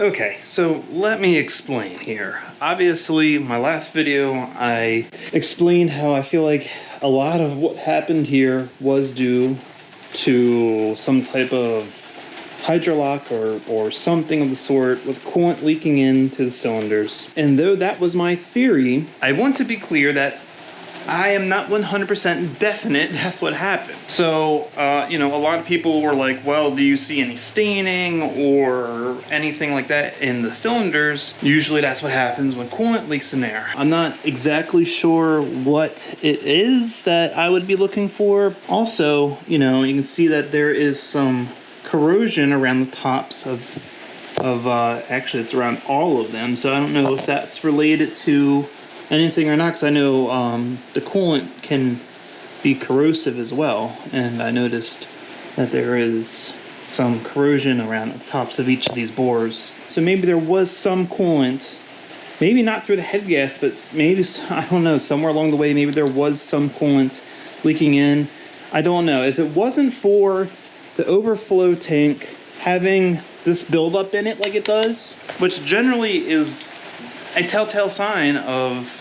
Okay, so let me explain here. Obviously, my last video, I explained how I feel like a lot of what happened here was due to some type of hydrolock or something of the sort with coolant leaking into the cylinders. And though that was my theory, I want to be clear that I am not 100% definite that's what happened. So, a lot of people were like, well, do you see any staining or anything like that in the cylinders? Usually that's what happens when coolant leaks in there. I'm not exactly sure what it is that I would be looking for. Also, you can see that there is some corrosion around the tops of actually it's around all of them. So I don't know if that's related to anything or not, because I know the coolant can be corrosive as well, and I noticed that there is some corrosion around the tops of each of these bores. So maybe there was some coolant, maybe not through the head gas, but maybe, I don't know, somewhere along the way, maybe there was some coolant leaking in. I don't know. If it wasn't for the overflow tank having this buildup in it like it does, which generally is a telltale sign of,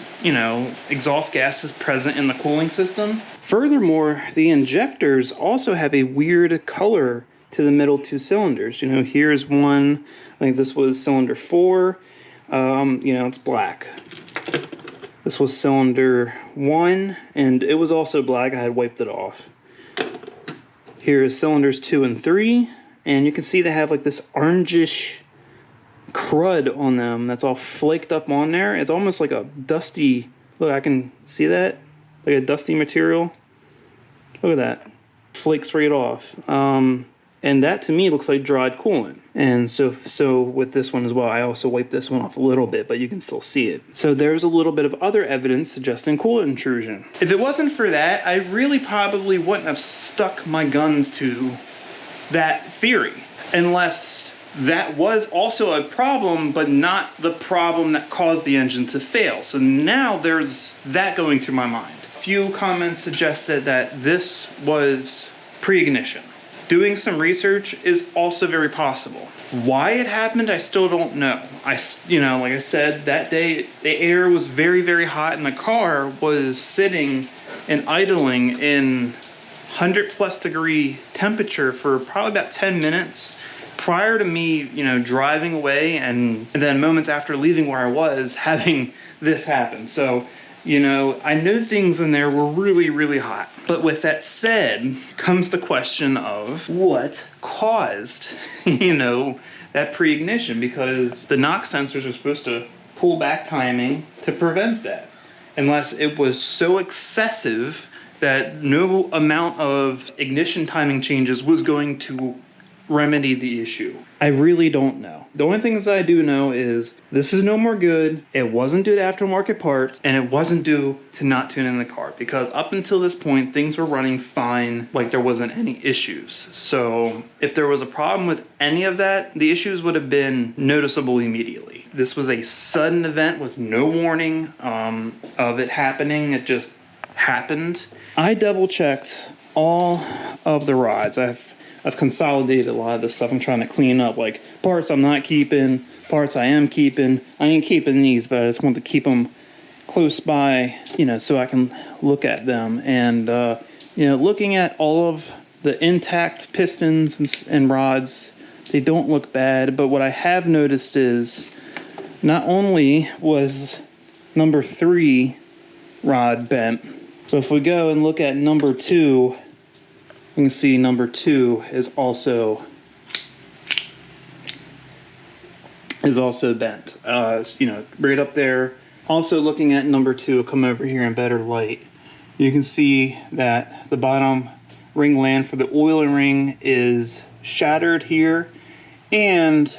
exhaust gases present in the cooling system. Furthermore, the injectors also have a weird color to the middle two cylinders. Here's one, I think this was cylinder 4, it's black. This was cylinder 1, and it was also black. I had wiped it off. Here's cylinders 2 and 3, and you can see they have like this orangish crud on them that's all flaked up on there. It's almost like a dusty, look, I can see that, like a dusty material. Look at that, flakes right off. And that to me looks like dried coolant. And so with this one as well, I also wiped this one off a little bit, but you can still see it. So there's a little bit of other evidence suggesting coolant intrusion. If it wasn't for that, I really probably wouldn't have stuck my guns to that theory, unless that was also a problem, but not the problem that caused the engine to fail. So now there's that going through my mind. A few comments suggested that this was pre-ignition. Doing some research is also very possible. Why it happened, I still don't know. Like I said, that day the air was very, very hot and the car was sitting and idling in 100+ degree temperature for probably about 10 minutes. Prior to me, driving away and then moments after leaving where I was, having this happen. So, I knew things in there were really, really hot. But with that said, comes the question of what caused, that pre-ignition, because the knock sensors are supposed to pull back timing to prevent that. Unless it was so excessive that no amount of ignition timing changes was going to remedy the issue. I really don't know. The only things I do know is this is no more good. It wasn't due to aftermarket parts, and it wasn't due to not tuning the car, because up until this point, things were running fine, like there wasn't any issues. So if there was a problem with any of that, the issues would have been noticeable immediately. This was a sudden event with no warning of it happening. It just happened. I double checked all of the rods. I've consolidated a lot of this stuff. I'm trying to clean up, like parts I'm not keeping, parts I am keeping. I ain't keeping these, but I just want to keep them close by, so I can look at them. And, looking at all of the intact pistons and rods, they don't look bad. But what I have noticed is not only was number 3 rod bent, but if we go and look at number 2, you can see number 2 is also bent. Right up there. Also looking at number 2, come over here in better light. You can see that the bottom ring land for the oil ring is shattered here, and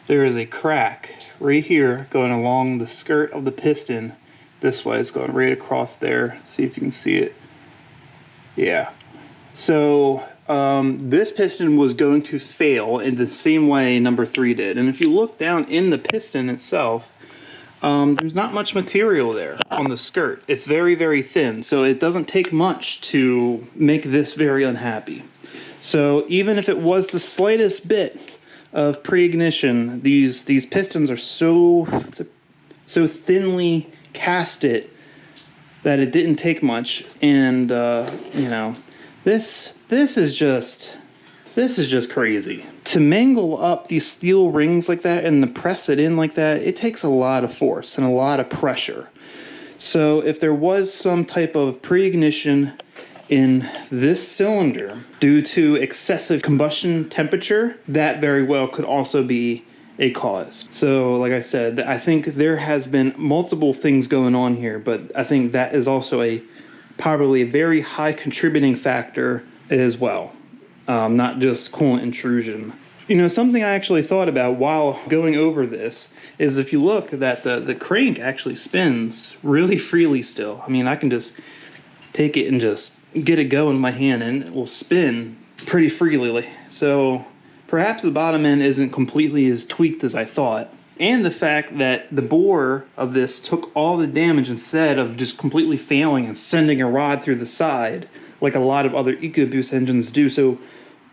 there is a crack right here going along the skirt of the piston. This way, it's going right across there. See if you can see it. Yeah. So this piston was going to fail in the same way number 3 did. And if you look down in the piston itself, there's not much material there on the skirt. It's very, very thin. So it doesn't take much to make this very unhappy. So even if it was the slightest bit of pre-ignition. These pistons are so thinly casted that it didn't take much, and you know, this is just crazy. To mangle up these steel rings like that and to press it in like that, it takes a lot of force and a lot of pressure. So if there was some type of pre-ignition in this cylinder due to excessive combustion temperature, that very well could also be a cause. So like I said, I think there has been multiple things going on here, but I think that is also probably a very high contributing factor as well. Not just coolant intrusion. You know, something I actually thought about while going over this is if you look that the crank actually spins really freely still. I mean, I can just take it and just get it going with my hand and it will spin pretty freely. So perhaps the bottom end isn't completely as tweaked as I thought. And the fact that the bore of this took all the damage instead of just completely failing and sending a rod through the side like a lot of other Ecoboost engines do. So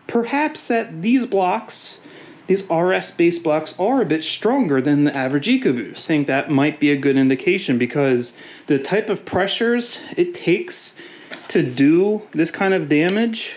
perhaps that these blocks, these RS-based blocks, are a bit stronger than the average Ecoboost. I think that might be a good indication because the type of pressures it takes to do this kind of damage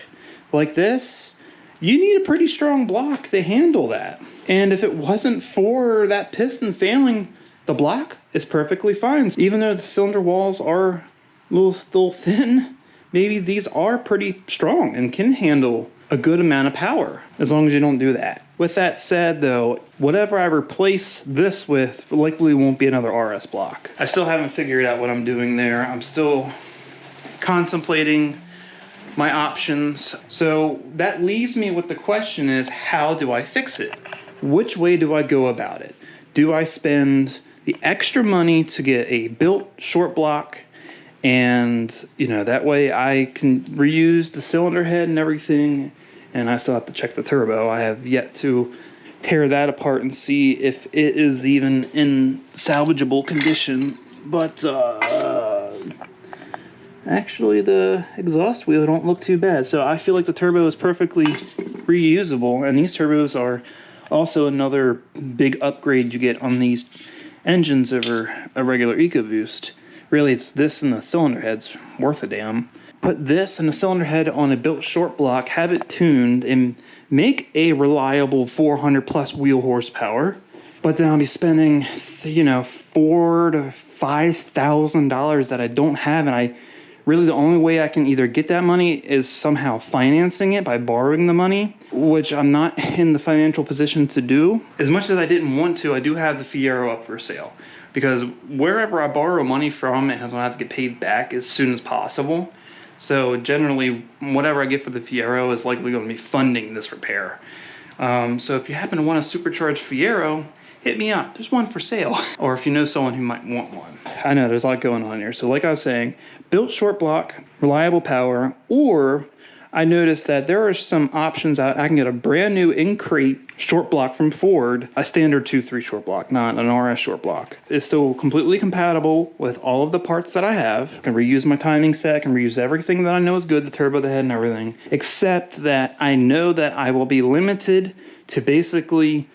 like this, you need a pretty strong block to handle that. And if it wasn't for that piston failing, the block is perfectly fine. Even though the cylinder walls are a little thin, maybe these are pretty strong and can handle a good amount of power, as long as you don't do that. With that said, though, whatever I replace this with likely won't be another RS block. I still haven't figured out what I'm doing there. I'm still contemplating my options. So that leaves me with the question is, how do I fix it? Which way do I go about it? Do I spend the extra money to get a built short block, and you know, that way I can reuse the cylinder head and everything, and I still have to check the turbo. I have yet to tear that apart and see if it is even in salvageable condition. But actually the exhaust wheel don't look too bad, so I feel like the turbo is perfectly reusable, and these turbos are also another big upgrade you get on these engines over a regular Ecoboost. Really, it's this and the cylinder head's worth a damn. Put this and the cylinder head on a built short block, have it tuned, and make a reliable 400 plus wheel horsepower. But then I'll be spending, you know, $4,000 to $5,000 that I don't have, and the only way I can either get that money is somehow financing it by borrowing the money, which I'm not in the financial position to do. As much as I didn't want to, I do have the Fiero up for sale, because wherever I borrow money from, it has to have to get paid back as soon as possible. So generally, whatever I get for the Fiero is likely going to be funding this repair. So if you happen to want a supercharged Fiero, hit me up. There's one for sale. Or if you know someone who might want one. I know there's a lot going on here. So like I was saying, built short block, reliable power, or I noticed that there are some options out. I can get a brand new in-crate short block from Ford, a standard 2.3 short block, not an RS short block. It's still completely compatible with all of the parts that I have. I can reuse my timing set, I can reuse everything that I know is good, the turbo, the head, and everything, except that I know that I will be limited to basically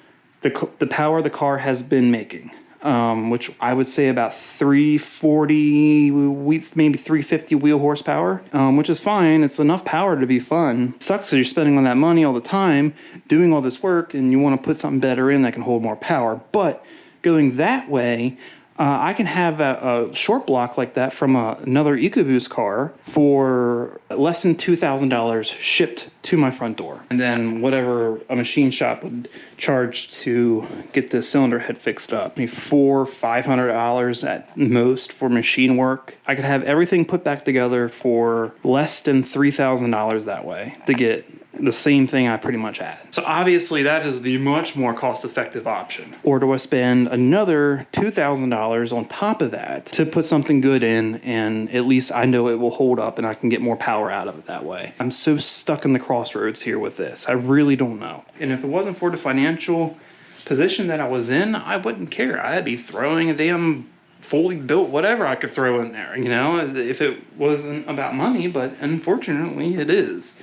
the power the car has been making. Which I would say about 340, maybe 350 wheel horsepower, which is fine. It's enough power to be fun. It sucks because you're spending all that money all the time doing all this work, and you want to put something better in that can hold more power. But going that way, I can have a short block like that from another Ecoboost car for less than $2,000 shipped to my front door. And then whatever a machine shop would charge to get the cylinder head fixed up, maybe $400-500 at most for machine work. I could have everything put back together for less than $3,000 that way to get the same thing I pretty much had. So obviously that is the much more cost-effective option. Or do I spend another $2,000 on top of that to put something good in, and at least I know it will hold up and I can get more power out of it that way? I'm so stuck in the crossroads here with this. I really don't know. And if it wasn't for the financial position that I was in, I wouldn't care. I'd be throwing a damn fully built whatever I could throw in there, you know, if it wasn't about money, but unfortunately it is.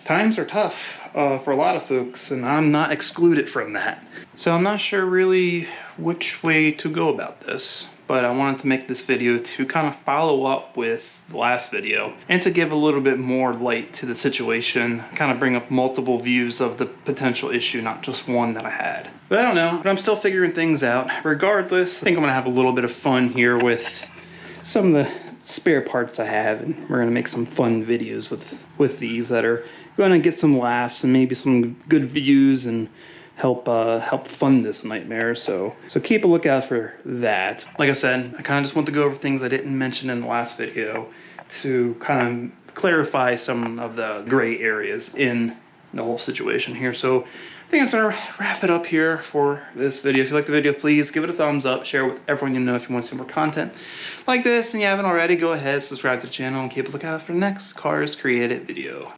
times are tough for a lot of folks, and I'm not excluded from that. So I'm not sure really which way to go about this, but I wanted to make this video to kind of follow up with the last video and to give a little bit more light to the situation, kind of bring up multiple views of the potential issue, not just one that I had. But I don't know, but I'm still figuring things out. Regardless, I think I'm gonna have a little bit of fun here with some of the spare parts I have, and we're gonna make some fun videos with these that are gonna get some laughs and maybe some good views and help fund this nightmare. So keep a lookout for that. Like I said, I kind of just want to go over things I didn't mention in the last video to kind of clarify some of the gray areas in the whole situation here. So I think that's gonna wrap it up here for this video. If you like the video, please give it a thumbs up, share it with everyone you know if you want to see more content like this, and you haven't already, go ahead, subscribe to the channel, and keep a lookout for the next Karz Kreated video.